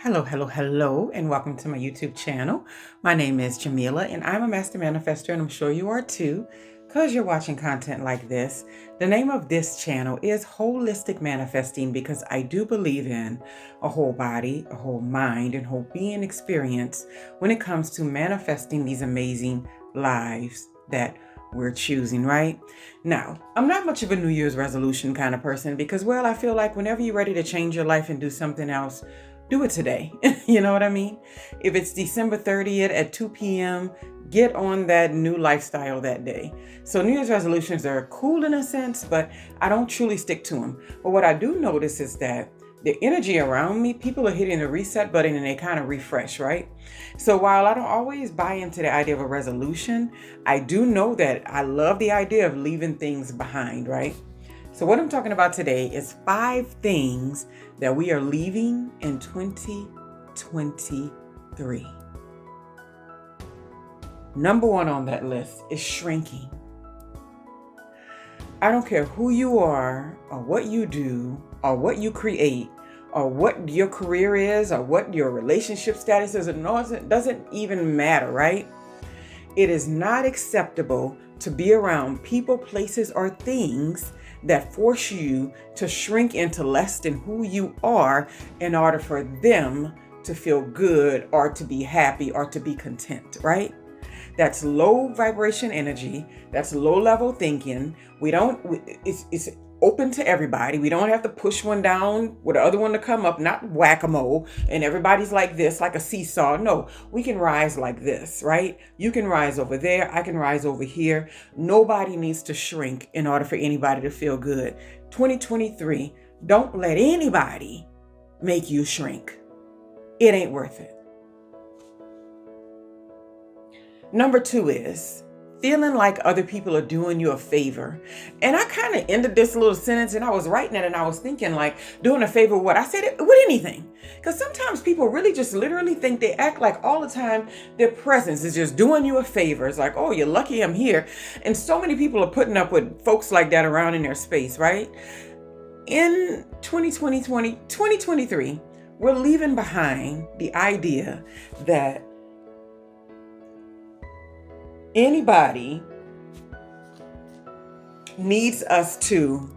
Hello, and welcome to my YouTube channel. My name is Jameelah, and I'm a master manifester, and I'm sure you are too, because you're watching content like this. The name of this channel is Holistic Manifesting because I do believe in a whole body, a whole mind, and whole being experience when it comes to manifesting these amazing lives that we're choosing, right? Now, I'm not much of a New Year's resolution kind of person because, well, I feel like whenever you're ready to change your life and do something else, do it today. You know what I mean? If it's December 30th at 2 p.m., get on that new lifestyle that day. So New Year's resolutions are cool in a sense, but I don't truly stick to them. But what I do notice is that the energy around me, people are hitting the reset button and they kind of refresh, right? So while I don't always buy into the idea of a resolution, I do know that I love the idea of leaving things behind, right? So what I'm talking about today is 5 things that we are leaving in 2023. Number 1 on that list is shrinking. I don't care who you are or what you do or what you create or what your career is or what your relationship status is. It doesn't even matter, right? It is not acceptable to be around people, places, or things that force you to shrink into less than who you are in order for them to feel good or to be happy or to be content, right? That's low vibration energy. That's low level thinking. It's open to everybody. We don't have to push one down with the other one to come up, not whack-a-mole, and everybody's like this, like a seesaw. No, we can rise like this, right? You can rise over there. I can rise over here. Nobody needs to shrink in order for anybody to feel good. 2023, don't let anybody make you shrink. It ain't worth it. Number 2 is feeling like other people are doing you a favor. And I kind of ended this little sentence and I was writing it and I was thinking like, doing a favor what? I said it with anything. Because sometimes people really just literally think they act like all the time their presence is just doing you a favor. It's like, oh, you're lucky I'm here. And so many people are putting up with folks like that around in their space, right? In 2023, we're leaving behind the idea that anybody needs us to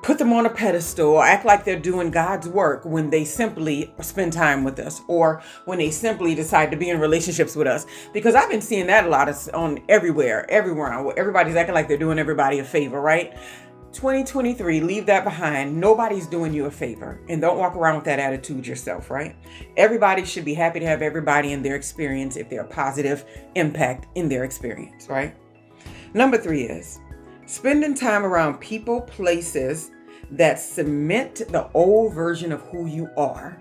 put them on a pedestal or act like they're doing God's work when they simply spend time with us or when they simply decide to be in relationships with us. Because I've been seeing that a lot on everywhere. Everybody's acting like they're doing everybody a favor, right? 2023, leave that behind. Nobody's doing you a favor. And don't walk around with that attitude yourself, right? Everybody should be happy to have everybody in their experience if they're a positive impact in their experience, right? Number 3 is spending time around people, places that cement the old version of who you are.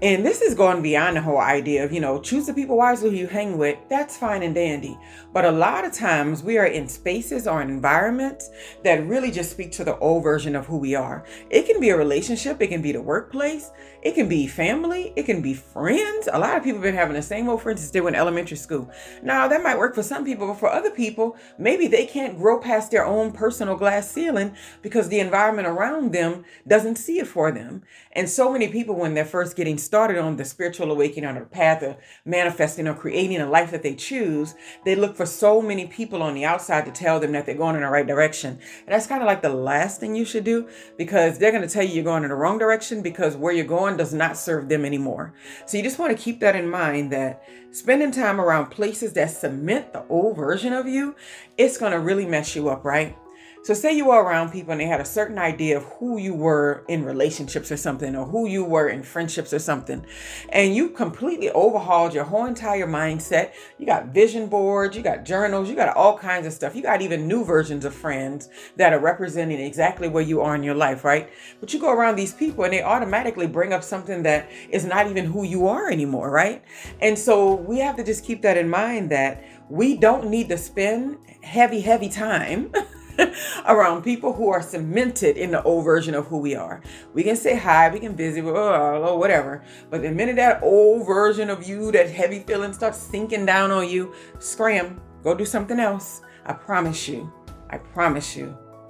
And this is going beyond the whole idea of, choose the people wisely who you hang with. That's fine and dandy. But a lot of times we are in spaces or in environments that really just speak to the old version of who we are. It can be a relationship. It can be the workplace. It can be family. It can be friends. A lot of people have been having the same old friends since they were in elementary school. Now, that might work for some people, but for other people, maybe they can't grow past their own personal glass ceiling because the environment around them doesn't see it for them. And so many people, when they're first getting started on the spiritual awakening or the path of manifesting or creating a life that they choose, they look for so many people on the outside to tell them that they're going in the right direction. And that's kind of like the last thing you should do because they're going to tell you you're going in the wrong direction because where you're going does not serve them anymore. So you just want to keep that in mind that spending time around places that cement the old version of you, it's going to really mess you up, right? So say you were around people and they had a certain idea of who you were in relationships or something, or who you were in friendships or something, and you completely overhauled your whole entire mindset. You got vision boards, you got journals, you got all kinds of stuff. You got even new versions of friends that are representing exactly where you are in your life, right? But you go around these people and they automatically bring up something that is not even who you are anymore, right? And so we have to just keep that in mind that we don't need to spend heavy time around people who are cemented in the old version of who we are. We can say hi, we can visit, or whatever. But the minute that old version of you, that heavy feeling starts sinking down on you, scram, go do something else. I promise you,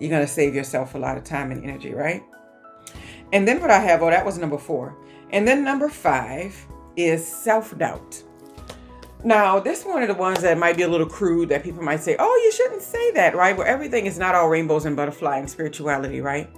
you're going to save yourself a lot of time and energy, right? And then what I have, that was number 4. And then number 5 is self-doubt. Now, this is one of the ones that might be a little crude, that people might say, oh, you shouldn't say that, right? Well, everything is not all rainbows and butterfly and spirituality, right?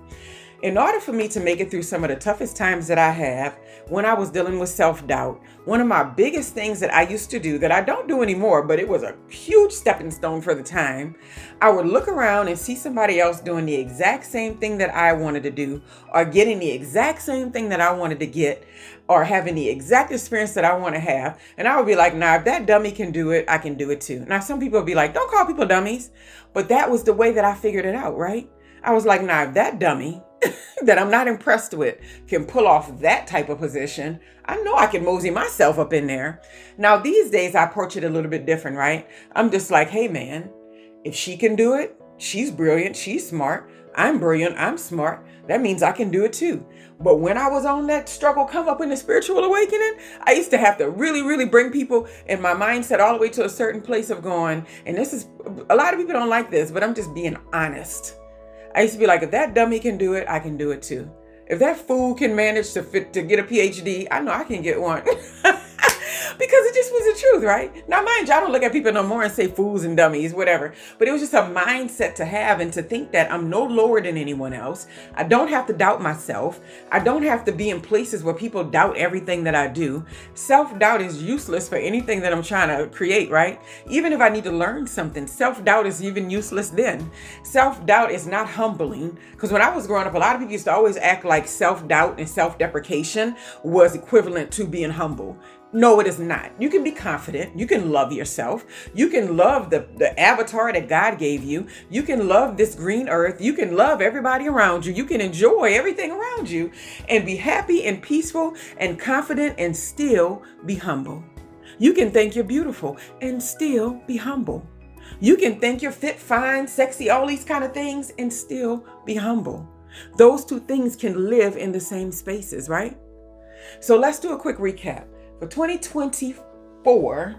In order for me to make it through some of the toughest times that I have, when I was dealing with self-doubt, one of my biggest things that I used to do that I don't do anymore, but it was a huge stepping stone for the time, I would look around and see somebody else doing the exact same thing that I wanted to do, or getting the exact same thing that I wanted to get, or having the exact experience that I want to have. And I would be like, nah, if that dummy can do it, I can do it too. Now, some people would be like, don't call people dummies. But that was the way that I figured it out, right? I was like, nah, if that dummy that I'm not impressed with can pull off that type of position, I know I can mosey myself up in there. Now, these days, I approach it a little bit different, right? I'm just like, hey, man, if she can do it, she's brilliant, she's smart. I'm brilliant, I'm smart. That means I can do it too. But when I was on that struggle come up in the spiritual awakening, I used to have to really, really bring people in my mindset all the way to a certain place of going, and this is, a lot of people don't like this, but I'm just being honest. I used to be like, if that dummy can do it, I can do it too. If that fool can manage to get a PhD, I know I can get one. Because it just was the truth, right? Now, mind you, I don't look at people no more and say fools and dummies, whatever. But it was just a mindset to have, and to think that I'm no lower than anyone else. I don't have to doubt myself. I don't have to be in places where people doubt everything that I do. Self-doubt is useless for anything that I'm trying to create, right? Even if I need to learn something, self-doubt is even useless then. Self-doubt is not humbling. Because when I was growing up, a lot of people used to always act like self-doubt and self-deprecation was equivalent to being humble. No, it is not. You can be confident. You can love yourself. You can love the avatar that God gave you. You can love this green earth. You can love everybody around you. You can enjoy everything around you and be happy and peaceful and confident and still be humble. You can think you're beautiful and still be humble. You can think you're fit, fine, sexy, all these kind of things and still be humble. Those two things can live in the same spaces, right? So let's do a quick recap. For 2024,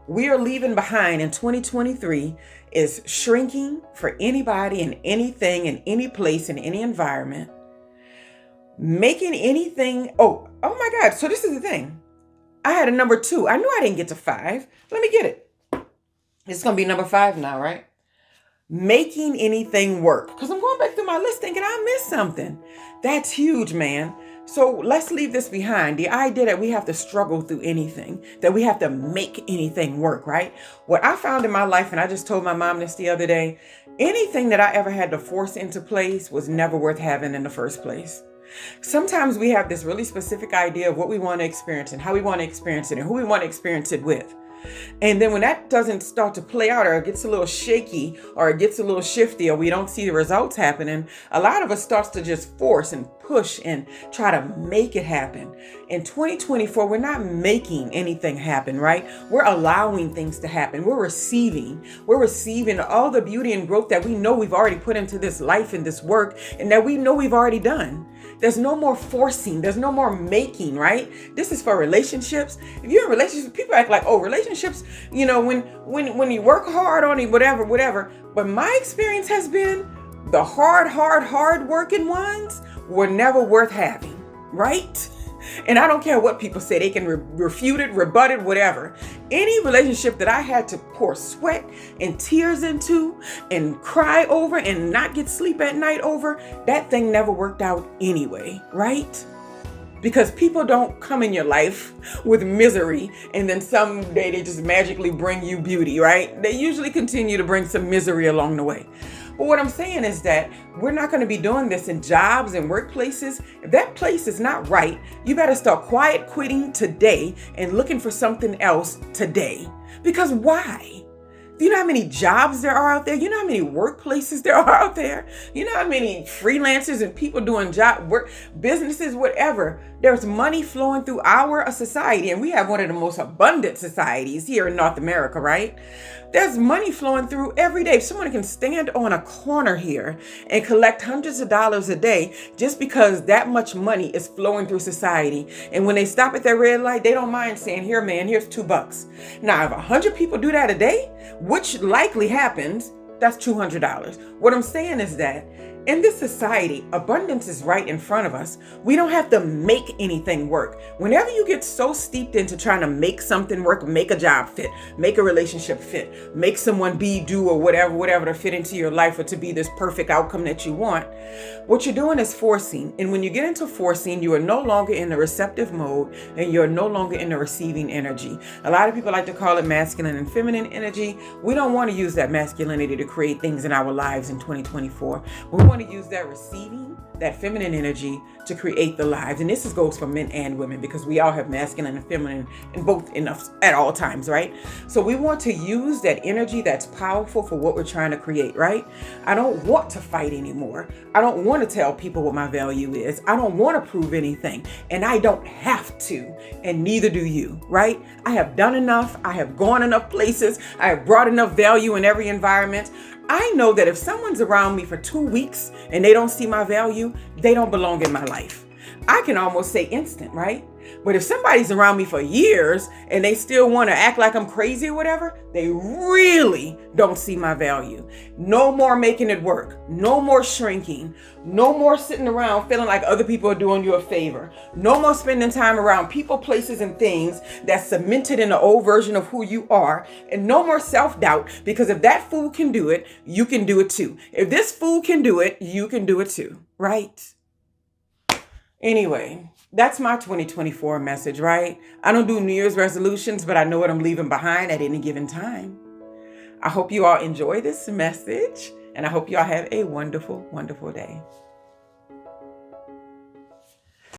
we are leaving behind in 2023 is shrinking for anybody and anything in any place in any environment. Making anything, oh my God. So this is the thing. I had a number 2. I knew I didn't get to 5. Let me get it. It's going to be number 5 now, right? Making anything work. Because I'm going back through my list thinking I missed something. That's huge, man. So let's leave this behind. The idea that we have to struggle through anything, that we have to make anything work, right? What I found in my life, and I just told my mom this the other day, anything that I ever had to force into place was never worth having in the first place. Sometimes we have this really specific idea of what we want to experience and how we want to experience it and who we want to experience it with. And then when that doesn't start to play out, or it gets a little shaky, or it gets a little shifty, or we don't see the results happening, a lot of us starts to just force and push and try to make it happen. In 2024, we're not making anything happen, right? We're allowing things to happen. We're receiving all the beauty and growth that we know we've already put into this life and this work, and that we know we've already done. There's no more forcing. There's no more making, right? This is for relationships. If you're in relationships, people act like, oh, relationships, you know, when you work hard on it, whatever. But my experience has been the hard working ones were never worth having, right? And I don't care what people say. They can refute it, rebut it, whatever. Any relationship that I had to pour sweat and tears into and cry over and not get sleep at night over, that thing never worked out anyway, right? Because people don't come in your life with misery and then someday they just magically bring you beauty, right? They usually continue to bring some misery along the way. But what I'm saying is that we're not going to be doing this in jobs and workplaces. If that place is not right, you better start quiet quitting today and looking for something else today. Because why? Do you know how many jobs there are out there? You know how many workplaces there are out there? You know how many freelancers and people doing work, businesses, whatever. There's money flowing through our society, and we have one of the most abundant societies here in North America, right? There's money flowing through every day. Someone can stand on a corner here and collect hundreds of dollars a day just because that much money is flowing through society. And when they stop at their red light, they don't mind saying, here, man, here's $2. Now, if 100 people do that a day, which likely happens, that's $200. What I'm saying is that In this society, abundance is right in front of us. We don't have to make anything work. Whenever you get so steeped into trying to make something work, make a job fit, make a relationship fit, make someone be, do, or whatever to fit into your life or to be this perfect outcome that you want, what you're doing is forcing. And when you get into forcing, you are no longer in the receptive mode and you're no longer in the receiving energy. A lot of people like to call it masculine and feminine energy. We don't want to use that masculinity to create things in our lives in 2024. We want to use that receiving, that feminine energy to create the lives. And this goes for men and women because we all have masculine and feminine and both enough at all times, right? So we want to use that energy that's powerful for what we're trying to create, right? I don't want to fight anymore. I don't want to tell people what my value is. I don't want to prove anything. And I don't have to. And neither do you, right? I have done enough. I have gone enough places. I have brought enough value in every environment. I know that if someone's around me for 2 weeks and they don't see my value, they don't belong in my life. I can almost say instant, right? But if somebody's around me for years and they still want to act like I'm crazy or whatever, they really don't see my value. No more making it work. No more shrinking. No more sitting around feeling like other people are doing you a favor. No more spending time around people, places, and things that's cemented in the old version of who you are. And no more self-doubt, because if that fool can do it, you can do it too. If this fool can do it, you can do it too, right? Anyway, that's my 2024 message, right? I don't do New Year's resolutions, but I know what I'm leaving behind at any given time. I hope you all enjoy this message, and I hope you all have a wonderful, wonderful day.